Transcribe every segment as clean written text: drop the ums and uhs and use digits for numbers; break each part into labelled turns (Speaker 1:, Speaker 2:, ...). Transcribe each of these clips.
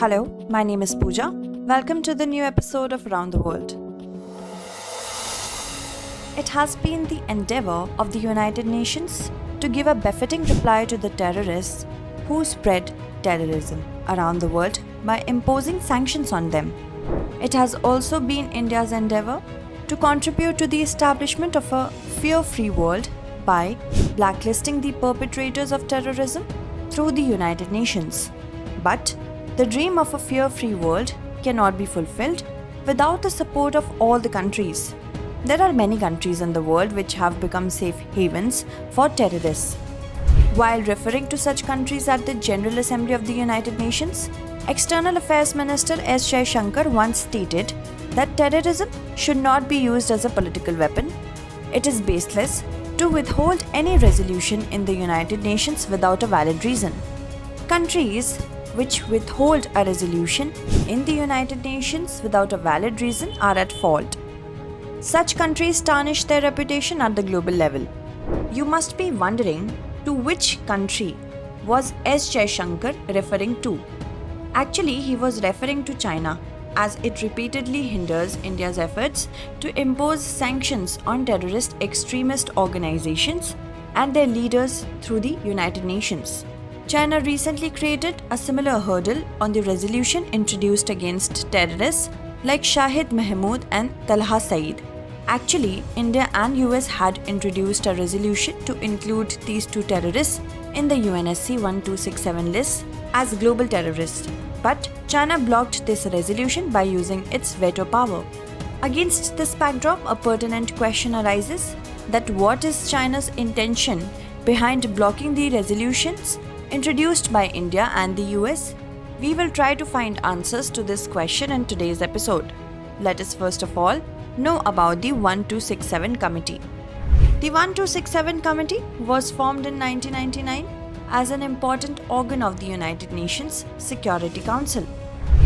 Speaker 1: Hello, my name is Pooja. Welcome to the new episode of Around the World. It has been the endeavor of the United Nations to give a befitting reply to the terrorists who spread terrorism around the world by imposing sanctions on them. It has also been India's endeavor to contribute to the establishment of a fear-free world by blacklisting the perpetrators of terrorism through the United Nations. But the dream of a fear-free world cannot be fulfilled without the support of all the countries. There are many countries in the world which have become safe havens for terrorists. While referring to such countries at the General Assembly of the United Nations, External Affairs Minister S. Jaishankar once stated that terrorism should not be used as a political weapon. It is baseless to withhold any resolution in the United Nations without a valid reason. Countries which withhold a resolution in the United Nations without a valid reason are at fault. Such countries tarnish their reputation at the global level. You must be wondering to which country was S. Jaishankar referring to. Actually, he was referring to China, as it repeatedly hinders India's efforts to impose sanctions on terrorist extremist organizations and their leaders through the United Nations. China recently created a similar hurdle on the resolution introduced against terrorists like Shahid, Mehmood and Talha Saeed. Actually, India and US had introduced a resolution to include these two terrorists in the UNSC 1267 list as global terrorists. But China blocked this resolution by using its veto power. Against this backdrop, a pertinent question arises that what is China's intention behind blocking the resolutions introduced by India and the US? We will try to find answers to this question in today's episode. Let us first of all know about the 1267 Committee. The 1267 Committee was formed in 1999 as an important organ of the United Nations Security Council.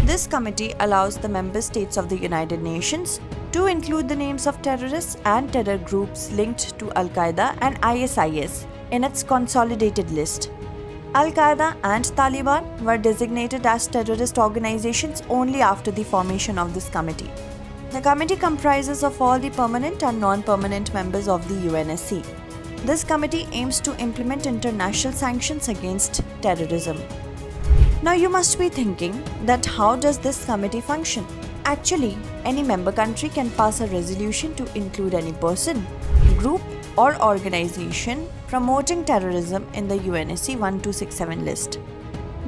Speaker 1: This committee allows the member states of the United Nations to include the names of terrorists and terror groups linked to Al-Qaeda and ISIS in its consolidated list. Al-Qaeda and Taliban were designated as terrorist organizations only after the formation of this committee. The committee comprises of all the permanent and non-permanent members of the UNSC. This committee aims to implement international sanctions against terrorism. Now you must be thinking that how does this committee function? Actually, any member country can pass a resolution to include any person, group or organization promoting terrorism in the UNSC 1267 list.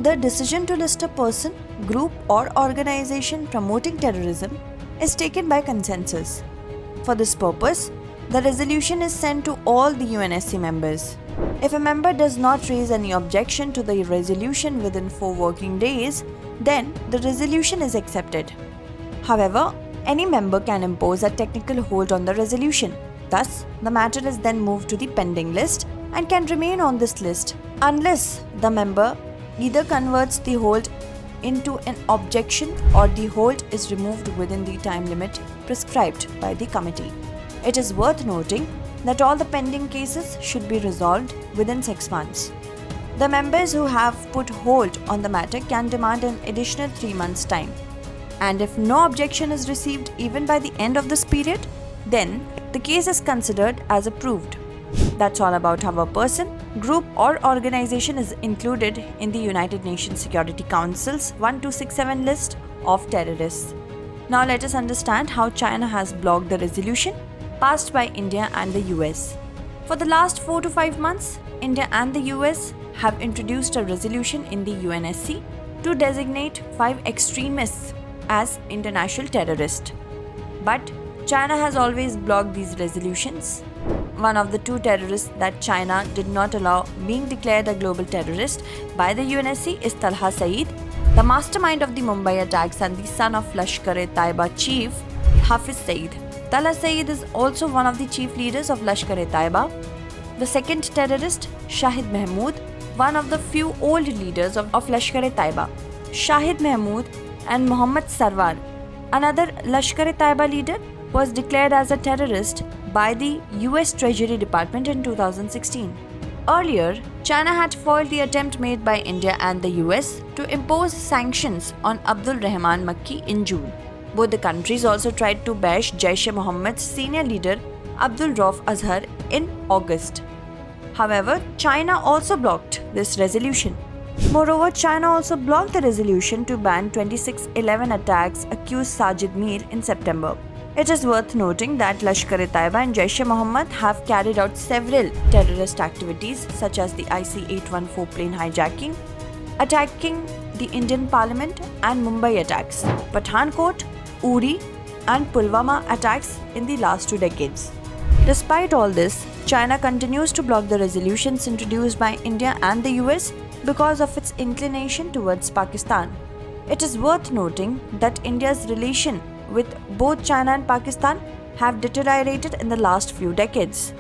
Speaker 1: The decision to list a person, group or organization promoting terrorism is taken by consensus. For this purpose, the resolution is sent to all the UNSC members. If a member does not raise any objection to the resolution within 4 working days, then the resolution is accepted. However, any member can impose a technical hold on the resolution. Thus, the matter is then moved to the pending list and can remain on this list unless the member either converts the hold into an objection or the hold is removed within the time limit prescribed by the committee. It is worth noting that all the pending cases should be resolved within 6 months. The members who have put hold on the matter can demand an additional 3 months' time. And if no objection is received even by the end of this period, then the case is considered as approved. That's all about how a person, group or organization is included in the United Nations Security Council's 1267 list of terrorists. Now let us understand how China has blocked the resolution passed by India and the US. For the last 4 to 5 months, India and the US have introduced a resolution in the UNSC to designate 5 extremists as international terrorists. But China has always blocked these resolutions. One of the 2 terrorists that China did not allow being declared a global terrorist by the UNSC is Talha Saeed, the mastermind of the Mumbai attacks and the son of Lashkar-e-Taiba chief Hafiz Saeed. Talha Saeed is also one of the chief leaders of Lashkar-e-Taiba. The second terrorist, Shahid Mehmood, one of the few old leaders of Lashkar-e-Taiba. Shahid Mehmood and Muhammad Sarwar, another Lashkar-e-Taiba leader, was declared as a terrorist by the US Treasury Department in 2016. Earlier, China had foiled the attempt made by India and the US to impose sanctions on Abdul Rahman Makki in June. Both the countries also tried to bash Jaish-e-Mohammed's senior leader Abdul Rauf Azhar in August. However, China also blocked this resolution. Moreover, China also blocked the resolution to ban 26/11 attacks accused Sajid Mir in September. It is worth noting that Lashkar-e-Taiba and Jaish-e-Mohammed have carried out several terrorist activities such as the IC-814 plane hijacking, attacking the Indian Parliament and Mumbai attacks, Pathankot, Uri and Pulwama attacks in the last 2 decades. Despite all this, China continues to block the resolutions introduced by India and the US because of its inclination towards Pakistan. It is worth noting that India's relation with both China and Pakistan have deteriorated in the last few decades.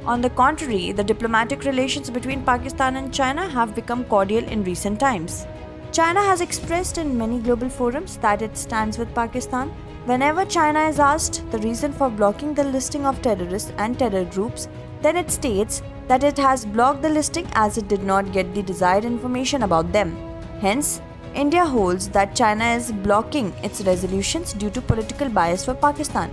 Speaker 1: On the contrary, the diplomatic relations between Pakistan and China have become cordial in recent times. China has expressed in many global forums that it stands with Pakistan. Whenever China is asked the reason for blocking the listing of terrorists and terror groups, then it states that it has blocked the listing as it did not get the desired information about them. Hence, India holds that China is blocking its resolutions due to political bias for Pakistan.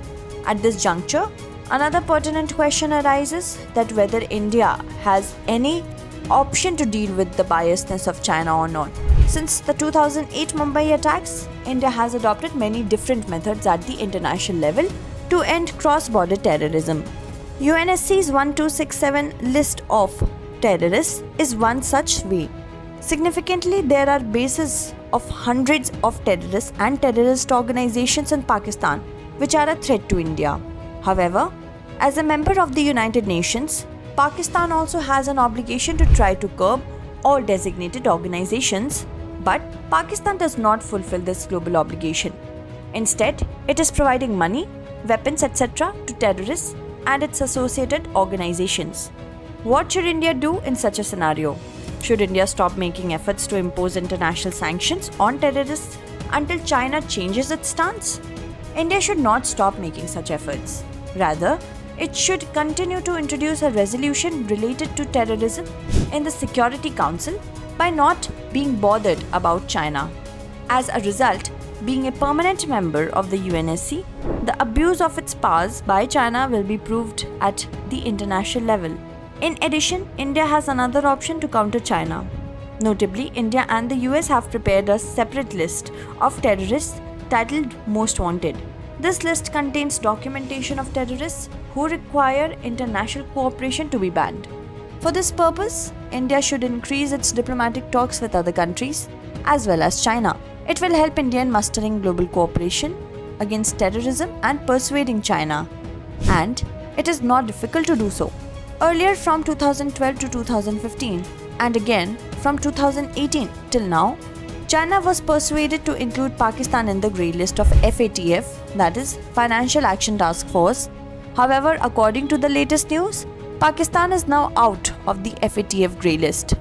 Speaker 1: At this juncture, another pertinent question arises that whether India has any option to deal with the biasness of China or not. Since the 2008 Mumbai attacks, India has adopted many different methods at the international level to end cross-border terrorism. UNSC's 1267 list of terrorists is one such way. Significantly, there are bases of hundreds of terrorists and terrorist organizations in Pakistan which are a threat to India. However, as a member of the United Nations, Pakistan also has an obligation to try to curb all designated organizations, but Pakistan does not fulfill this global obligation. Instead, it is providing money, weapons, etc. to terrorists and its associated organizations. What should India do in such a scenario? Should India stop making efforts to impose international sanctions on terrorists until China changes its stance? India should not stop making such efforts. Rather, it should continue to introduce a resolution related to terrorism in the Security Council by not being bothered about China. As a result, being a permanent member of the UNSC, the abuse of its powers by China will be proved at the international level. In addition, India has another option to counter China. Notably, India and the US have prepared a separate list of terrorists titled Most Wanted. This list contains documentation of terrorists who require international cooperation to be banned. For this purpose, India should increase its diplomatic talks with other countries as well as China. It will help India in mustering global cooperation against terrorism and persuading China. And it is not difficult to do so. Earlier from 2012 to 2015 and again from 2018 till now, China was persuaded to include Pakistan in the grey list of FATF, that is Financial Action Task Force. However, according to the latest news, Pakistan is now out of the FATF grey list.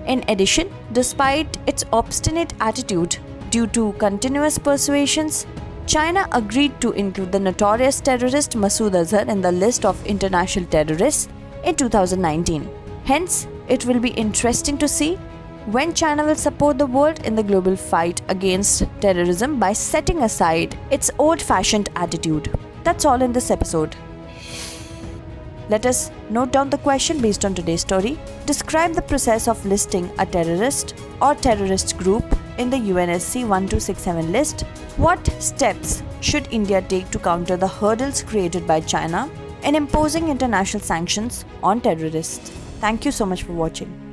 Speaker 1: In addition, despite its obstinate attitude due to continuous persuasions, China agreed to include the notorious terrorist Masood Azhar in the list of international terrorists in 2019. Hence, it will be interesting to see when China will support the world in the global fight against terrorism by setting aside its old-fashioned attitude. That's all in this episode. Let us note down the question based on today's story. Describe the process of listing a terrorist or terrorist group in the UNSC 1267 list. What steps should India take to counter the hurdles created by China in imposing international sanctions on terrorists? Thank you so much for watching.